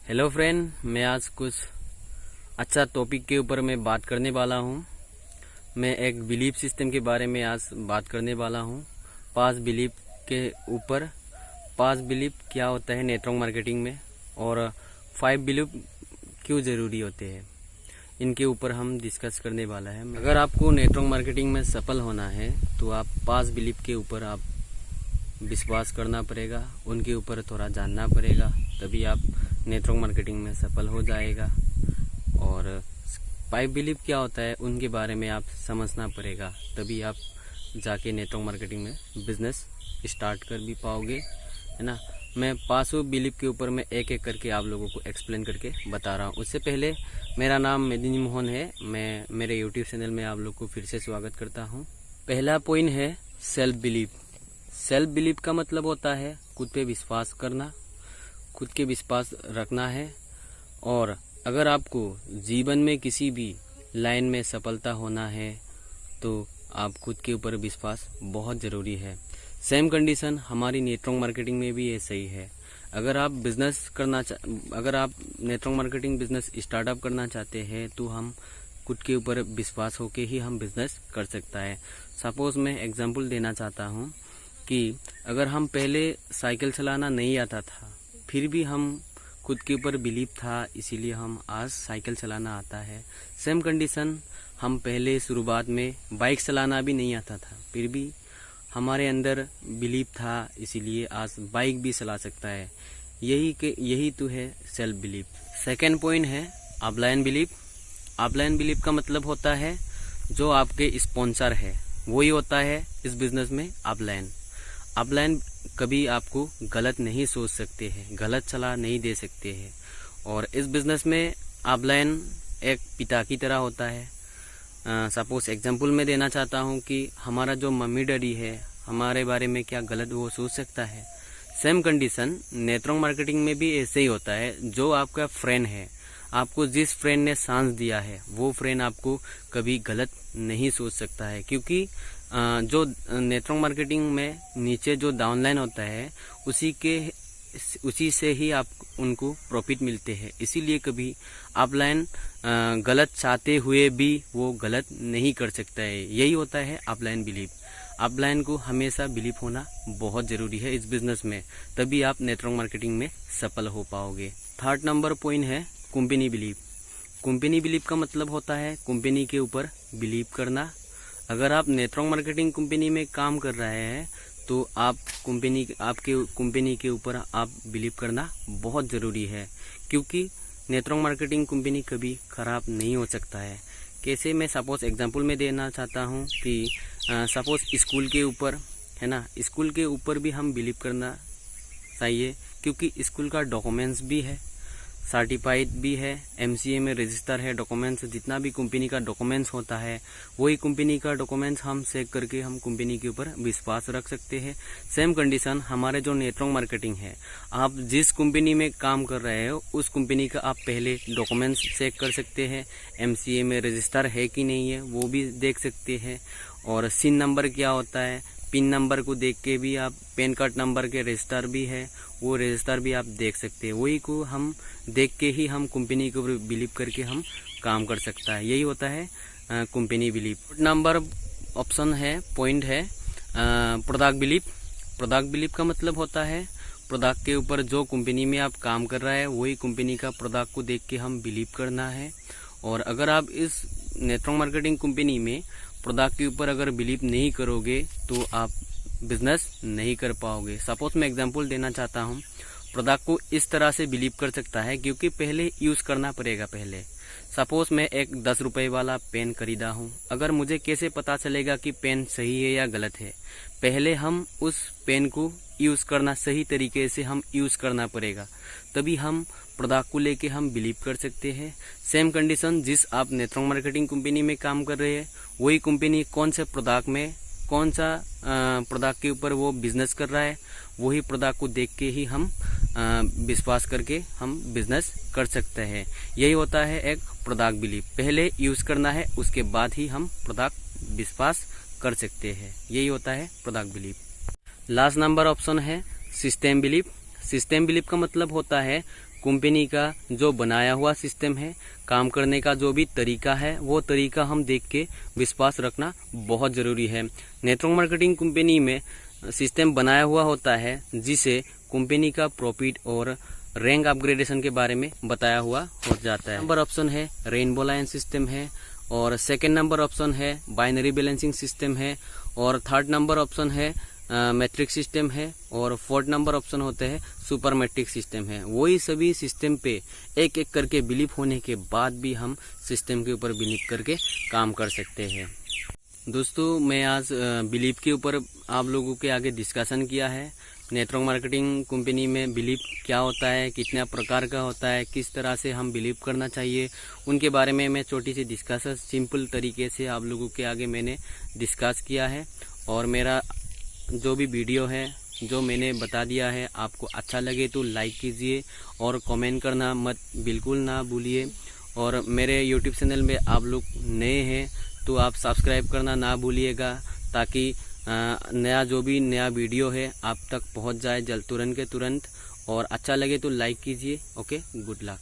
Hello friend, मैं आज कुछ अच्छा टॉपिक के ऊपर मैं बात करने वाला हूँ। मैं एक बिलीफ सिस्टम के बारे में आज बात करने वाला हूँ। 5 बिलीफ के ऊपर 5 बिलीफ क्या होता है नेटवर्क मार्केटिंग में और 5 बिलीफ क्यों ज़रूरी होते हैं, इनके ऊपर हम डिस्कस करने वाला है। अगर आपको नेटवर्क मार्केटिंग में सफल होना है तो आप 5 बिलीफ के ऊपर आप विश्वास करना पड़ेगा, उनके ऊपर थोड़ा जानना पड़ेगा, तभी आप नेटवर्क मार्केटिंग में सफल हो जाएगा। और 5 बिलीफ क्या होता है उनके बारे में आप समझना पड़ेगा, तभी आप जाके नेटवर्क मार्केटिंग में बिजनेस स्टार्ट कर भी पाओगे, है ना। मैं 5 बिलीफ के ऊपर मैं एक एक करके आप लोगों को एक्सप्लेन करके बता रहा हूँ। उससे पहले मेरा नाम मेदिनी मोहन है, मैं मेरे यूट्यूब चैनल में आप लोग को फिर से स्वागत करता हूँ। पहला पॉइंट है सेल्फ बिलीफ। सेल्फ बिलीफ का मतलब होता है खुद पे विश्वास करना, खुद के विश्वास रखना है। और अगर आपको जीवन में किसी भी लाइन में सफलता होना है तो आप खुद के ऊपर विश्वास बहुत ज़रूरी है। सेम कंडीशन हमारी नेटवर्क मार्केटिंग में भी ये सही है। अगर आप अगर आप नेटवर्क मार्केटिंग बिजनेस स्टार्टअप करना चाहते हैं तो हम खुद के ऊपर विश्वास होके ही हम बिजनेस कर सकता है। सपोज मैं एग्जांपल देना चाहता हूँ कि अगर हम पहले साइकिल चलाना नहीं आता था, फिर भी हम खुद के ऊपर बिलीव था, इसीलिए हम आज साइकिल चलाना आता है। सेम कंडीशन हम पहले शुरुआत में बाइक चलाना भी नहीं आता था, फिर भी हमारे अंदर बिलीव था, इसीलिए आज बाइक भी चला सकता है। यही तो है सेल्फ बिलीव। सेकेंड पॉइंट है अपलाइन बिलीव। अपलाइन बिलीव का मतलब होता है जो आपके स्पॉन्सर है वही होता है इस बिजनेस में अपलाइन। अपलाइन कभी आपको गलत नहीं सोच सकते हैं, गलत सलाह नहीं दे सकते हैं। और इस बिजनेस में अपलाइन एक पिता की तरह होता है। सपोज एग्जांपल मैं देना चाहता हूँ कि हमारा जो मम्मी डैडी है हमारे बारे में क्या गलत वो सोच सकता है। सेम कंडीशन नेटवर्क मार्केटिंग में भी ऐसे ही होता है। जो आपका फ्रेंड है, आपको जिस फ्रेंड ने सांस दिया है वो फ्रेंड आपको कभी गलत नहीं सोच सकता है, क्योंकि जो नेटवर्क मार्केटिंग में नीचे जो डाउनलाइन होता है उसी से ही आप उनको प्रॉफिट मिलते हैं। इसीलिए कभी अपलाइन गलत चाहते हुए भी वो गलत नहीं कर सकता है। यही होता है अपलाइन बिलीफ। अपलाइन को हमेशा बिलीफ होना बहुत ज़रूरी है इस बिजनेस में, तभी आप नेटवर्क मार्केटिंग में सफल हो पाओगे। थर्ड नंबर पॉइंट है कंपनी बिलीफ। कंपनी बिलीफ का मतलब होता है कंपनी के ऊपर बिलीव करना। अगर आप नेटवर्क मार्केटिंग कंपनी में काम कर रहे हैं तो आपके कंपनी के ऊपर आप बिलीव करना बहुत ज़रूरी है, क्योंकि नेटवर्क मार्केटिंग कंपनी कभी ख़राब नहीं हो सकता है। कैसे, मैं सपोज एग्जांपल में देना चाहता हूँ कि सपोज स्कूल के ऊपर है ना, स्कूल के ऊपर भी हम बिलीव करना चाहिए, क्योंकि स्कूल का डॉक्यूमेंट्स भी है, सर्टिफाइड भी है, MCA में रजिस्टर है। डॉक्यूमेंट्स जितना भी कंपनी का डॉक्यूमेंट्स होता है वही कंपनी का डॉक्यूमेंट्स हम चेक करके हम कंपनी के ऊपर विश्वास रख सकते हैं। सेम कंडीशन हमारे जो नेटवर्क मार्केटिंग है, आप जिस कंपनी में काम कर रहे हो उस कंपनी का आप पहले डॉक्यूमेंट्स चेक कर सकते हैं। MCA में रजिस्टर है कि नहीं है वो भी देख सकते हैं। और सिन नंबर क्या होता है, पिन नंबर को देख के भी आप, पैन कार्ड नंबर के रजिस्टर भी है वो रजिस्टर भी आप देख सकते हैं। वही को हम देख के ही हम कंपनी के ऊपर बिलीव करके हम काम कर सकता है। यही होता है कंपनी बिलीव। नंबर ऑप्शन है पॉइंट है प्रोडक्ट बिलीव। प्रोडक्ट बिलीव का मतलब होता है प्रोडक्ट के ऊपर जो कंपनी में आप काम कर रहा है वही कंपनी का प्रोडक्ट को देख के हम बिलीव करना है। और अगर आप इस नेटवर्क मार्केटिंग कंपनी में प्रोडक्ट के ऊपर अगर बिलीव नहीं करोगे तो आप बिजनेस नहीं कर पाओगे। सपोज मैं एग्जांपल देना चाहता हूँ, प्रोडक्ट को इस तरह से बिलीव कर सकता है क्योंकि पहले यूज़ करना पड़ेगा। पहले सपोज मैं एक 10 रुपये वाला पेन खरीदा हूँ, अगर मुझे कैसे पता चलेगा कि पेन सही है या गलत है, पहले हम उस पेन को यूज़ करना सही तरीके से हम यूज़ करना पड़ेगा, तभी हम प्रोडक्ट को लेके हम बिलीव कर सकते हैं। सेम कंडीशन जिस आप नेटवर्क मार्केटिंग कंपनी में काम कर रहे हैं वही कंपनी कौन से प्रोडक्ट में कौन सा प्रोडक्ट के ऊपर वो बिजनेस कर रहा है, वही प्रोडक्ट को देख के ही हम विश्वास करके हम बिजनेस कर सकते हैं। यही होता है एक प्रोडक्ट बिलीव। पहले यूज़ करना है उसके बाद ही हम प्रोडक्ट विश्वास कर सकते हैं। यही होता है product believe. Last number option है सिस्टम बिलीव। सिस्टम बिलीव का मतलब होता है कंपनी का जो बनाया हुआ सिस्टम है, काम करने का जो भी तरीका है, वो तरीका हम देख के विश्वास रखना बहुत ज़रूरी है। नेटवर्क मार्केटिंग कंपनी में सिस्टम बनाया हुआ होता है जिसे कंपनी का प्रॉफिट और रैंक अपग्रेडेशन के बारे में बताया हुआ हो जाता है। नंबर ऑप्शन है रेनबो लाइन सिस्टम है, और सेकेंड नंबर ऑप्शन है बाइनरी बैलेंसिंग सिस्टम है, और थर्ड नंबर ऑप्शन है मैट्रिक्स सिस्टम है, और फोर्थ नंबर ऑप्शन होते हैं सुपर मैट्रिक्स सिस्टम है। वही सभी सिस्टम पे एक एक करके बिलीव होने के बाद भी हम सिस्टम के ऊपर बिलीव करके काम कर सकते हैं। दोस्तों, मैं आज बिलीव के ऊपर आप लोगों के आगे डिस्कशन किया है। नेटवर्क मार्केटिंग कंपनी में बिलीव क्या होता है, कितना प्रकार का होता है, किस तरह से हम बिलीव करना चाहिए, उनके बारे में मैं छोटी सी डिस्कशन सिंपल तरीके से आप लोगों के आगे मैंने डिस्कस किया है। और मेरा जो भी वीडियो है, जो मैंने बता दिया है, आपको अच्छा लगे तो लाइक कीजिए और कमेंट करना बिल्कुल ना भूलिए। और मेरे यूट्यूब चैनल में आप लोग नए हैं तो आप सब्सक्राइब करना ना भूलिएगा, ताकि जो भी नया वीडियो है आप तक पहुंच जाए तुरंत के तुरंत। और अच्छा लगे तो लाइक कीजिए। Okay, good luck.